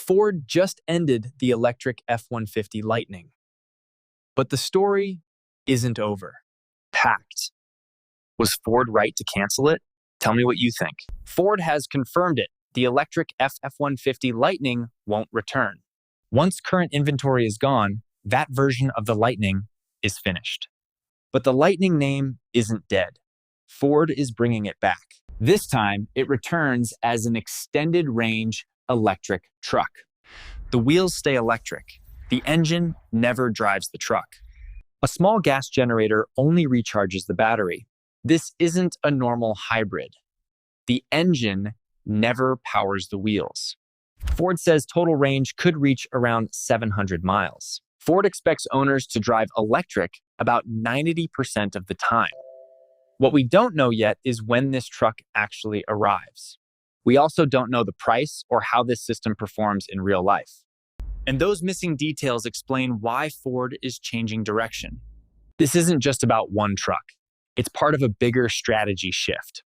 Ford just ended the electric F-150 Lightning. But the story isn't over. Packed. Was Ford right to cancel it? Tell me what you think. Ford has confirmed it. The electric F-150 Lightning won't return. Once current inventory is gone, that version of the Lightning is finished. But the Lightning name isn't dead. Ford is bringing it back. This time, it returns as an extended range electric truck. The wheels stay electric. The engine never drives the truck. A small gas generator only recharges the battery. This isn't a normal hybrid. The engine never powers the wheels. Ford says total range could reach around 700 miles. Ford expects owners to drive electric about 90% of the time. What we don't know yet is when this truck actually arrives. We also don't know the price or how this system performs in real life. And those missing details explain why Ford is changing direction. This isn't just about one truck. It's part of a bigger strategy shift.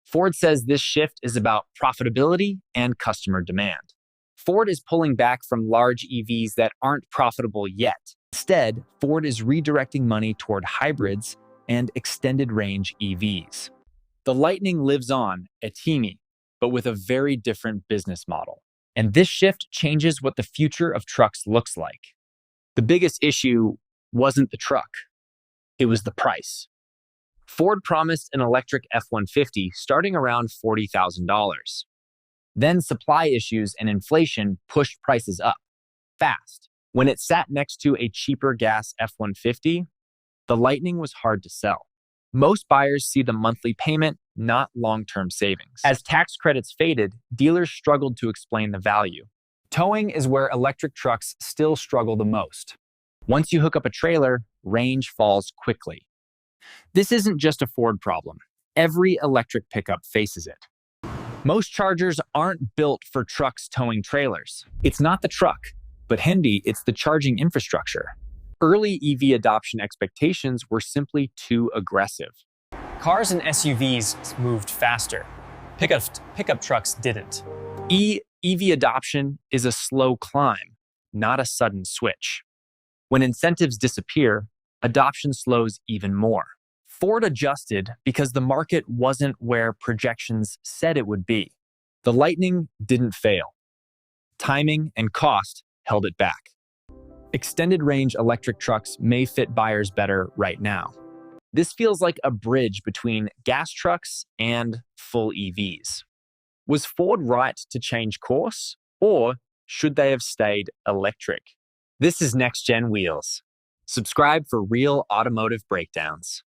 Ford says this shift is about profitability and customer demand. Ford is pulling back from large EVs that aren't profitable yet. Instead, Ford is redirecting money toward hybrids and extended range EVs. The Lightning lives on, teeny, but with a very different business model. And this shift changes what the future of trucks looks like. The biggest issue wasn't the truck. It was the price. Ford promised an electric F-150 starting around $40,000. Then supply issues and inflation pushed prices up fast. When it sat next to a cheaper gas F-150, the Lightning was hard to sell. Most buyers see the monthly payment, not long-term savings. As tax credits faded, dealers struggled to explain the value. Towing is where electric trucks still struggle the most. Once you hook up a trailer, range falls quickly. This isn't just a Ford problem. Every electric pickup faces it. Most chargers aren't built for trucks towing trailers. It's not the truck, but Hindi, it's the charging infrastructure. Early EV adoption expectations were simply too aggressive. Cars and SUVs moved faster. Pickup trucks didn't. EV adoption is a slow climb, not a sudden switch. When incentives disappear, adoption slows even more. Ford adjusted because the market wasn't where projections said it would be. The Lightning didn't fail. Timing and cost held it back. Extended range electric trucks may fit buyers better right now. This feels like a bridge between gas trucks and full EVs. Was Ford right to change course, or should they have stayed electric? This is NextGen Wheels. Subscribe for real automotive breakdowns.